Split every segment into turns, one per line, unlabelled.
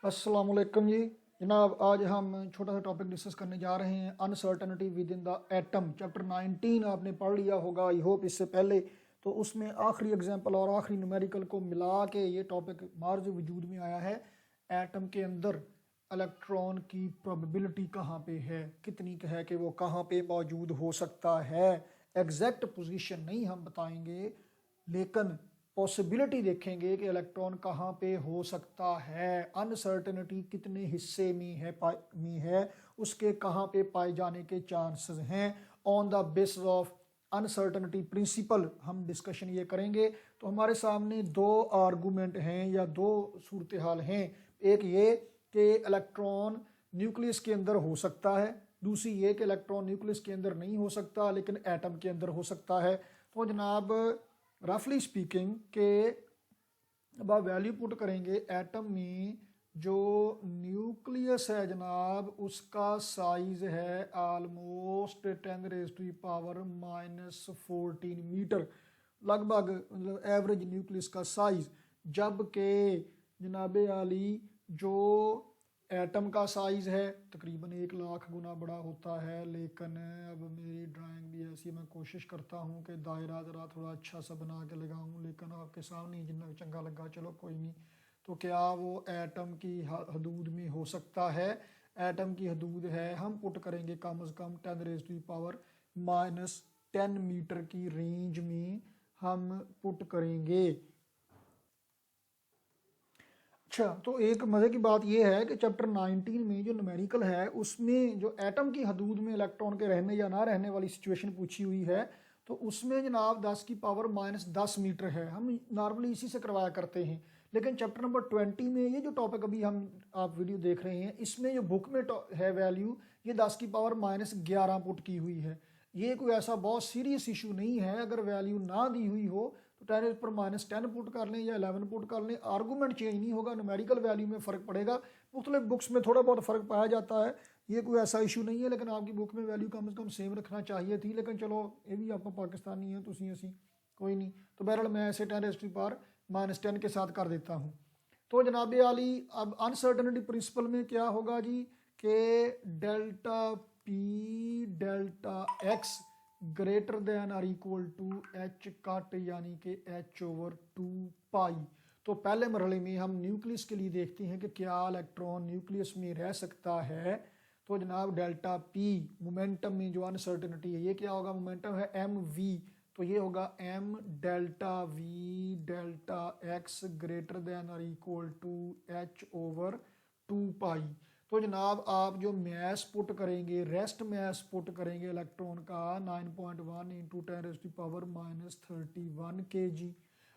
अस्सलाम वालेकुम जी। जनाब आज हम छोटा सा टॉपिक डिस्कस करने जा रहे हैं uncertainty with in the atom. Chapter 19 आपने पढ़ लिया होगा आई होप इससे पहले। तो उसमें आखिरी एग्जांपल और आखिरी न्यूमेरिकल को मिला के ये टॉपिक मार्ज वजूद में आया है। एटम के अंदर इलेक्ट्रॉन की प्रोबेबिलिटी कहाँ पे है, कितनी है कि वो कहाँ पे मौजूद हो सकता है। एग्जैक्ट पोजीशन नहीं हम बताएंगे, लेकिन पॉसिबिलिटी देखेंगे कि इलेक्ट्रॉन कहाँ पे हो सकता है, अनसर्टेनिटी कितने हिस्से में है, उसके कहाँ पे पाए जाने के चांसेस हैं। On the basis of uncertainty principle हम डिस्कशन ये करेंगे। तो हमारे सामने दो आर्गूमेंट हैं या दो सूरत हाल हैं। एक ये कि इलेक्ट्रॉन न्यूक्लियस के अंदर हो सकता है, दूसरी ये कि इलेक्ट्रॉन न्यूक्लियस के अंदर नहीं हो सकता लेकिन एटम के अंदर हो सकता है। तो जनाब रफली स्पीकिंग के अब आप वैल्यू पुट करेंगे एटम में, जो न्यूक्लियस है जनाब उसका साइज है आलमोस्ट 10⁻⁻14 मीटर, लगभग मतलब एवरेज न्यूक्लियस का साइज। जबकि जनाब आली जो एटम का साइज है तकरीबन 1 लाख गुना बड़ा होता है। लेकिन अब मेरी ड्राइंग भी ऐसी, मैं कोशिश करता हूँ कि दायरा ज़रा थोड़ा अच्छा सा बना के लगाऊँ, लेकिन आपके सामने जितना चंगा लगा चलो कोई नहीं। तो क्या वो एटम की हदूद में हो सकता है? एटम की हदूद है, हम पुट करेंगे कम से कम 10⁻⁻10 मीटर की रेंज में हम पुट करेंगे। अच्छा, तो एक मज़े की बात यह है कि चैप्टर 19 में जो न्यूमेरिकल है उसमें जो एटम की हदूद में इलेक्ट्रॉन के रहने या ना रहने वाली सिचुएशन पूछी हुई है, तो उसमें जनाब 10⁻⁻10 मीटर है। हम नॉर्मली इसी से करवाया करते हैं। लेकिन चैप्टर नंबर 20 में ये जो टॉपिक अभी हम आप वीडियो देख रहे हैं, इसमें जो बुक में है वैल्यू, ये 10⁻11 पुट की हुई है। ये कोई ऐसा बहुत सीरियस इशू नहीं है। अगर वैल्यू ना दी हुई हो तो 10⁻10 पुट कर लें या 11 पुट कर लें, आर्गूमेंट चेंज नहीं होगा, न्यूमेरिकल वैल्यू में फ़र्क पड़ेगा। मुख्तलिफ बुक्स में थोड़ा बहुत फ़र्क पाया जाता है, ये कोई ऐसा इशू नहीं है। लेकिन आपकी बुक में वैल्यू कम से कम सेम रखना चाहिए थी। लेकिन चलो ये भी आप पाकिस्तानी है तो असी कोई नहीं। तो बहरहाल मैं ऐसे 10⁻10 के साथ कर देता हूँ। तो जनाब आली अब अनसर्टनिटी प्रिंसिपल में क्या होगा जी कि delta P delta X greater than or equal to H cut, यानी कि h/2 पाई। तो पहले मरहले में हम न्यूक्लियस के लिए देखते हैं कि क्या इलेक्ट्रॉन न्यूक्लियस में रह सकता है। तो जनाब डेल्टा पी मोमेंटम में जो अनसर्टेनिटी है, ये क्या होगा, मोमेंटम है एम वी, तो ये होगा M delta V delta X greater than और इक्वल टू h/2 पाई। तो जनाब आप जो मैस पुट करेंगे, रेस्ट मैस पुट करेंगे इलेक्ट्रॉन का 9.1 इंटू 10⁻31 kg।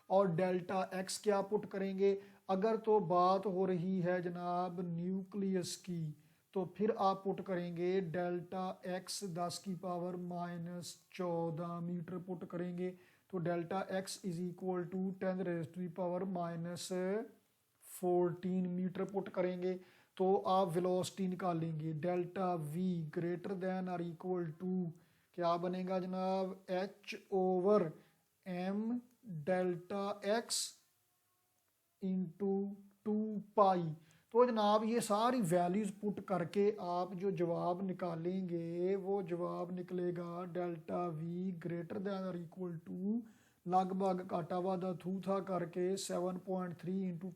और डेल्टा एक्स क्या पुट करेंगे? अगर तो बात हो रही है जनाब न्यूक्लियस की, तो फिर आप पुट करेंगे डेल्टा एक्स 10⁻14 मीटर पुट करेंगे। तो delta X is equal to 10⁻14 metre put करेंगे। तो आप वेलोसिटी निकालेंगे, डेल्टा वी ग्रेटर देन और इक्वल टू क्या बनेगा जनाब, h/m डेल्टा एक्स इंटू 2 पाई। तो जनाब ये सारी वैल्यूज पुट करके आप जो जवाब निकालेंगे वो जवाब निकलेगा डेल्टा वी ग्रेटर देन और इक्वल टू लगभग काटा वादा थू था करके 7.3 इंटू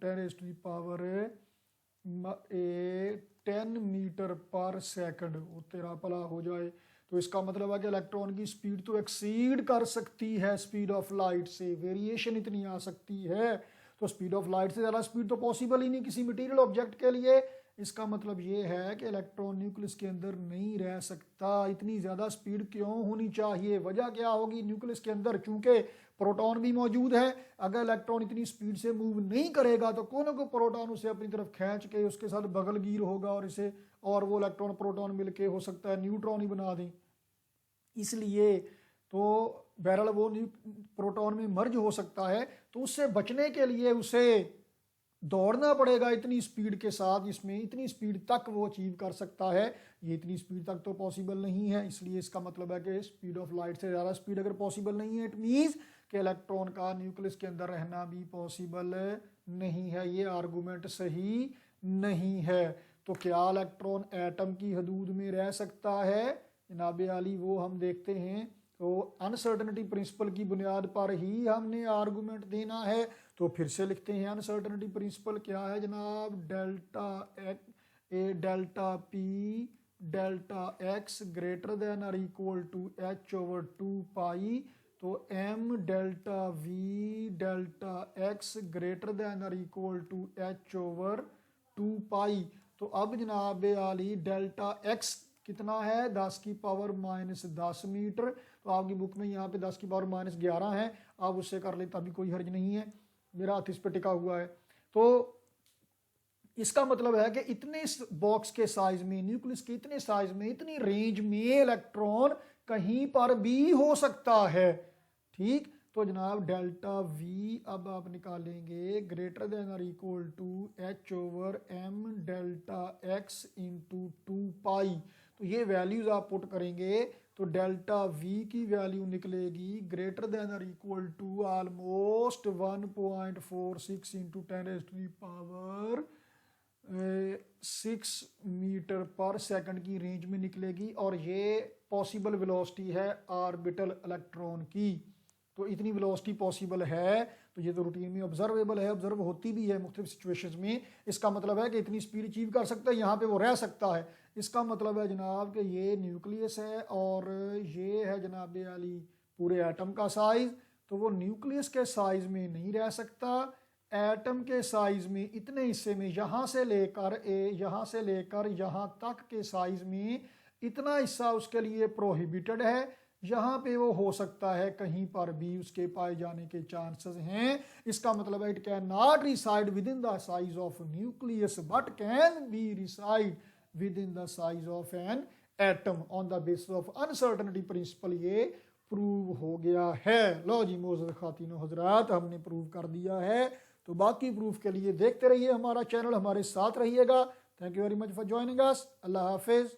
10 मीटर पर सेकंड। वो तेरा भला हो जाए। तो इसका मतलब है कि इलेक्ट्रॉन की स्पीड तो एक्सीड कर सकती है स्पीड ऑफ लाइट से, वेरिएशन इतनी आ सकती है। तो स्पीड ऑफ लाइट से ज़्यादा स्पीड तो पॉसिबल ही नहीं किसी मटेरियल ऑब्जेक्ट के लिए। इसका मतलब ये है कि इलेक्ट्रॉन न्यूक्लियस के अंदर नहीं रह सकता। इतनी ज़्यादा स्पीड क्यों होनी चाहिए? वजह क्या होगी? न्यूक्लियस के अंदर चूंकि प्रोटॉन भी मौजूद है, अगर इलेक्ट्रॉन इतनी स्पीड से मूव नहीं करेगा तो कोई ना कोई प्रोटॉन उसे अपनी तरफ खींच के उसके साथ बगलगीर होगा और इसे, और वो इलेक्ट्रॉन प्रोटॉन मिलके हो सकता है न्यूट्रॉन ही बना दें। इसलिए तो बहरहाल वो प्रोटॉन में मर्ज हो सकता है। तो उससे बचने के लिए उसे दौड़ना पड़ेगा इतनी स्पीड के साथ, जिसमें इतनी स्पीड तक वो अचीव कर सकता है। ये इतनी स्पीड तक तो पॉसिबल नहीं है। इसलिए इसका मतलब है कि स्पीड ऑफ लाइट से ज़्यादा स्पीड अगर पॉसिबल नहीं है, इट मीन्स कि इलेक्ट्रॉन का न्यूक्लियस के अंदर रहना भी पॉसिबल नहीं है। ये आर्गूमेंट सही नहीं है। तो क्या इलेक्ट्रॉन एटम की हदूद में रह सकता है जनाब आली, वो हम देखते हैं। तो अनसर्टनिटी प्रिंसिपल की बुनियाद पर ही हमने आर्गूमेंट देना है। तो फिर से लिखते हैं अनसर्टनिटी प्रिंसिपल क्या है जनाब, delta P delta X greater than और इक्वल टू h/2 तो m delta V delta X greater than और इक्वल टू h/2 तो अब जनाब आली डेल्टा एक्स कितना है, 10⁻⁻10 मीटर। तो आपकी बुक में यहाँ पे 10⁻⁻11 है, आप उससे कर लेता भी कोई हर्ज नहीं है, मेरा हाथ इस पे टिका हुआ है। तो इसका मतलब है कि इतने बॉक्स के साइज में, न्यूक्लियस के इतने साइज में, इतनी रेंज में इलेक्ट्रॉन कहीं पर भी हो सकता है। ठीक, तो जनाब डेल्टा वी अब आप निकालेंगे ग्रेटर देन और equal to h/m delta X into 2 तो ये वैल्यूज आप पुट करेंगे तो डेल्टा वी की वैल्यू निकलेगी ग्रेटर देन और equal to almost 1.46 into 10⁻6 metre पर सेकंड की रेंज में निकलेगी। और ये पॉसिबल वेलोसिटी है ऑर्बिटल इलेक्ट्रॉन की। तो इतनी वेलोसिटी पॉसिबल है, तो ये तो रूटीन में ऑब्जर्वेबल है, ऑब्जर्व होती भी है मुख्तलिफ सिचुएशंस में। इसका मतलब है कि इतनी स्पीड अचीव कर सकता है, यहाँ पे वो रह सकता है। इसका मतलब है जनाब कि ये न्यूक्लियस है और ये है जनाब आली पूरे एटम का साइज। तो वो न्यूक्लियस के साइज में नहीं रह सकता, एटम के साइज में इतने हिस्से में, यहाँ से लेकर यहाँ तक के साइज में इतना हिस्सा उसके लिए प्रोहिबिटेड है। यहाँ पे वो हो सकता है कहीं पर भी उसके पाए जाने के चांसेस हैं। इसका मतलब है it can not reside within the size of nucleus but can be reside within the size of an atom on the basis of uncertainty principle. ये प्रूव हो गया है। लो जी मोअज़्ज़ज़ ख़ातिन हज़रात, हमने प्रूव कर दिया है। तो बाकी प्रूफ के लिए देखते रहिए हमारा चैनल, हमारे साथ रहिएगा। Thank you very much for joining us. Allah Hafiz.